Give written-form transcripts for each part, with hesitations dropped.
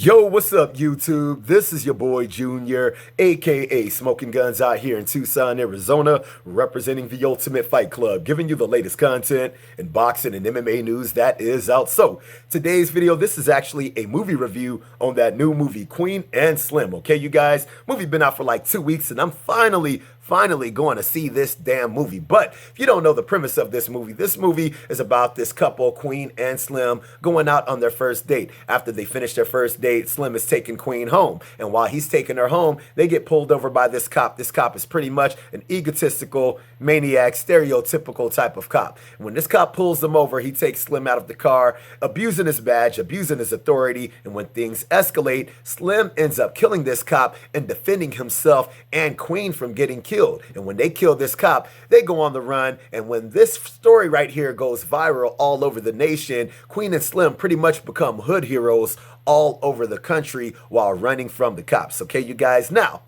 Yo, what's up, YouTube? This is your boy Junior, aka Smoking Guns, out here in Tucson, Arizona, representing the Ultimate Fight Club, giving you the latest content in boxing and MMA news that is out. So, today's video, this is actually a movie review on that new movie, Queen and Slim. Okay, you guys, movie been out for like 2 weeks, and I'm finally going to see this damn movie. But if you don't know the premise of this movie is about this couple, Queen and Slim, going out on their first date. After they finish their first date, Slim is taking Queen home. And while he's taking her home, they get pulled over by this cop. This cop is pretty much an egotistical, maniac, stereotypical type of cop. And when this cop pulls them over, he takes Slim out of the car, abusing his badge, abusing his authority. And when things escalate, Slim ends up killing this cop and defending himself and Queen from getting killed. And when they kill this cop, they go on the run. And when this story right here goes viral all over the nation, Queen and Slim pretty much become hood heroes all over the country while running from the cops. Okay, you guys? Now,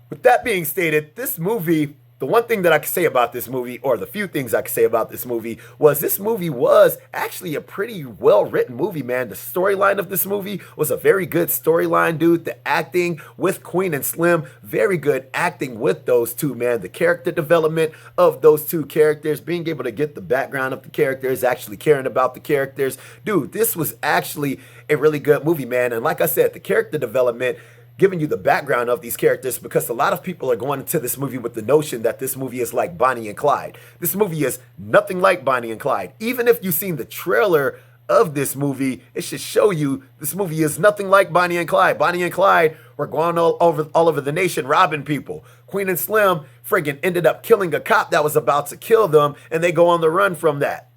with that being stated, this movie, the one thing that I can say about this movie, or the few things I can say about this movie was actually a pretty well-written movie, man. The storyline of this movie was a very good storyline, dude. The acting with Queen and Slim, very good acting with those two, man. The character development of those two characters, being able to get the background of the characters, actually caring about the characters. Dude, this was actually a really good movie, man. And like I said, the character development, giving you the background of these characters, because a lot of people are going into this movie with the notion that this movie is like Bonnie and Clyde. This movie is nothing like Bonnie and Clyde. Even if you've seen the trailer of this movie, it should show you this movie is nothing like Bonnie and Clyde. Bonnie and Clyde were going all over the nation robbing people. Queen and Slim friggin' ended up killing a cop that was about to kill them, and they go on the run from that.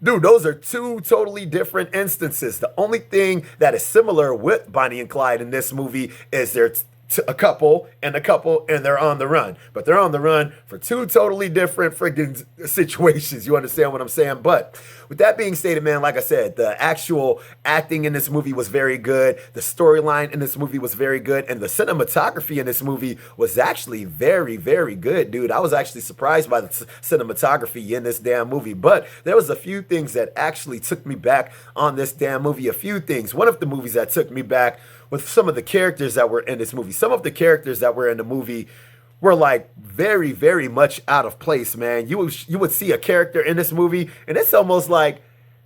Dude, those are two totally different instances. The only thing that is similar with Bonnie and Clyde in this movie is they're a couple, and they're on the run. But they're on the run for two totally different freaking situations. You understand what I'm saying? But with that being stated, man, like I said, the actual acting in this movie was very good. The storyline in this movie was very good. And the cinematography in this movie was actually very, very good, dude. I was actually surprised by the cinematography in this damn movie. But there was a few things that actually took me back on this damn movie. A few things. One of the movies that took me back with some of the characters that were in this movie. Some of the characters that were in the movie were like very, very much out of place, man. You would see a character in this movie, and it's almost like,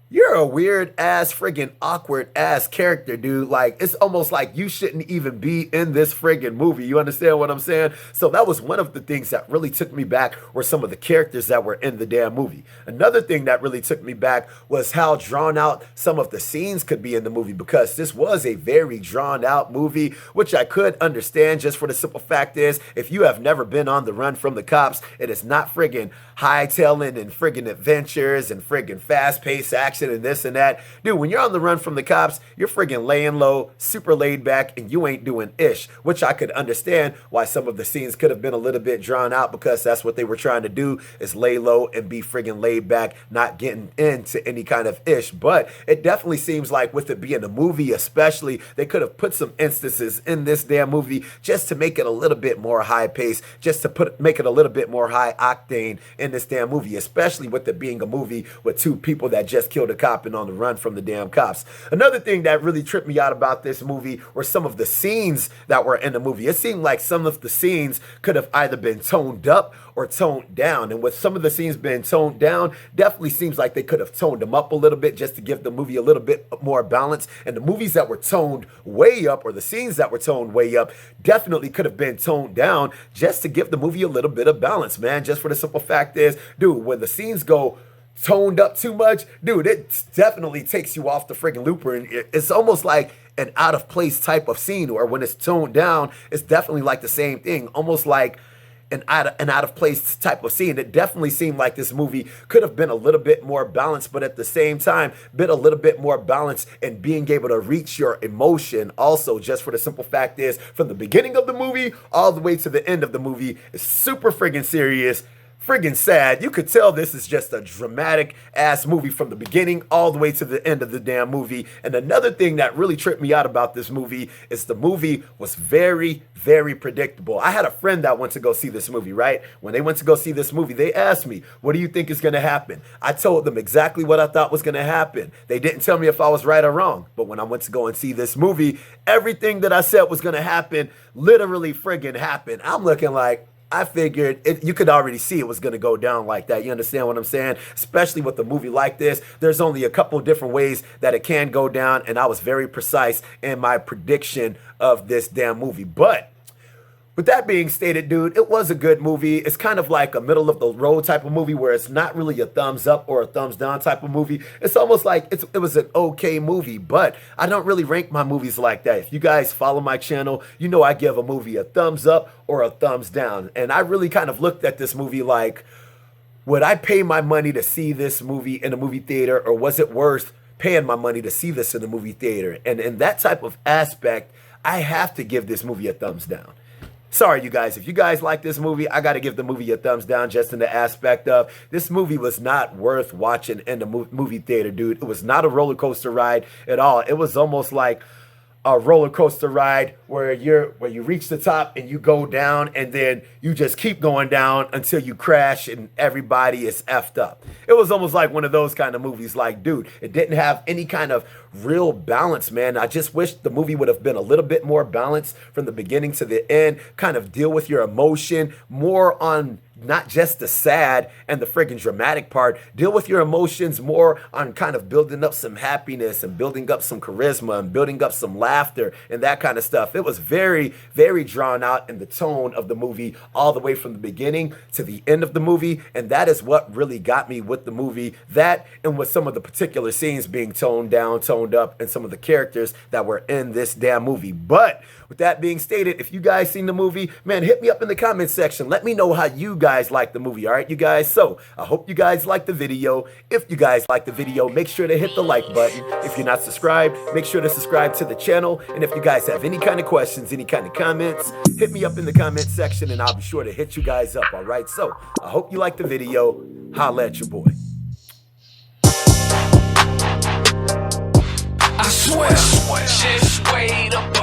you're a weird ass, friggin' awkward ass character, dude. Like, it's almost like you shouldn't even be in this friggin' movie. You understand what I'm saying? So that was one of the things that really took me back, were some of the characters that were in the damn movie. Another thing that really took me back was how drawn out some of the scenes could be in the movie, because this was a very drawn out movie, which I could understand, just for the simple fact is, if you have never been on the run from the cops, it is not friggin' hightailing and friggin' adventures and friggin' fast-paced action and this and that. Dude, when you're on the run from the cops, you're friggin' laying low, super laid back, and you ain't doing ish, which I could understand why some of the scenes could have been a little bit drawn out, because that's what they were trying to do, is lay low and be friggin' laid back, not getting into any kind of ish. But it definitely seems like, with it being a movie especially, they could have put some instances in this damn movie just to make it a little bit more high paced, just to make it a little bit more high octane in this damn movie, especially with it being a movie with two people that just killed a cop and on the run from the damn cops. Another thing that really tripped me out about this movie were some of the scenes that were in the movie. It seemed like some of the scenes could have either been toned up or toned down. And with some of the scenes being toned down, definitely seems like they could have toned them up a little bit, just to give the movie a little bit more balance. And the movies that were toned way up, or the scenes that were toned way up, definitely could have been toned down, just to give the movie a little bit of balance, man. Just for the simple fact is, dude, when the scenes go toned up too much, dude, it definitely takes you off the friggin' looper, and it's almost like an out of place type of scene. Or when it's toned down, it's definitely like the same thing, almost like an out of place type of scene. It definitely seemed like this movie could have been a little bit more balanced, but at the same time, been a little bit more balanced in being able to reach your emotion also, just for the simple fact is, from the beginning of the movie all the way to the end of the movie, is super friggin' serious, friggin' sad. You could tell this is just a dramatic ass movie from the beginning all the way to the end of the damn movie. And another thing that really tripped me out about this movie is the movie was very, very predictable. I had a friend that went to go see this movie, right? When they went to go see this movie, they asked me, what do you think is going to happen? I told them exactly what I thought was going to happen. They didn't tell me if I was right or wrong. But when I went to go and see this movie, everything that I said was going to happen literally friggin' happened. I'm looking like, I figured you could already see it was going to go down like that. You understand what I'm saying? Especially with a movie like this, there's only a couple different ways that it can go down, and I was very precise in my prediction of this damn movie. But with that being stated, dude, it was a good movie. It's kind of like a middle of the road type of movie where it's not really a thumbs up or a thumbs down type of movie. It's almost like it was an okay movie, but I don't really rank my movies like that. If you guys follow my channel, you know I give a movie a thumbs up or a thumbs down. And I really kind of looked at this movie like, would I pay my money to see this movie in a movie theater, or was it worth paying my money to see this in a movie theater? And in that type of aspect, I have to give this movie a thumbs down. Sorry, you guys. If you guys like this movie, I got to give the movie a thumbs down just in the aspect of this movie was not worth watching in the movie theater, dude. It was not a roller coaster ride at all. It was almost like a roller coaster ride where you reach the top and you go down, and then you just keep going down until you crash and everybody is effed up. It was almost like one of those kind of movies. Like, dude, it didn't have any kind of real balance, man. I just wish the movie would have been a little bit more balanced from the beginning to the end, kind of deal with your emotion more on not just the sad and the friggin' dramatic part. Deal with your emotions more on kind of building up some happiness and building up some charisma and building up some laughter and that kind of stuff. It was very, very drawn out in the tone of the movie all the way from the beginning to the end of the movie. And that is what really got me with the movie. That, and with some of the particular scenes being toned down, toned up, and some of the characters that were in this damn movie. But with that being stated, if you guys seen the movie, man, hit me up in the comment section. Let me know how you guys like the movie, all right, you guys? So I hope you guys like the video. If you guys like the video, make sure to hit the like button. If you're not subscribed, make sure to subscribe to the channel. And if you guys have any kind of questions, any kind of comments, hit me up in the comment section and I'll be sure to hit you guys up, all right? So I hope you like the video. Holla at your boy. I swear, just wait up.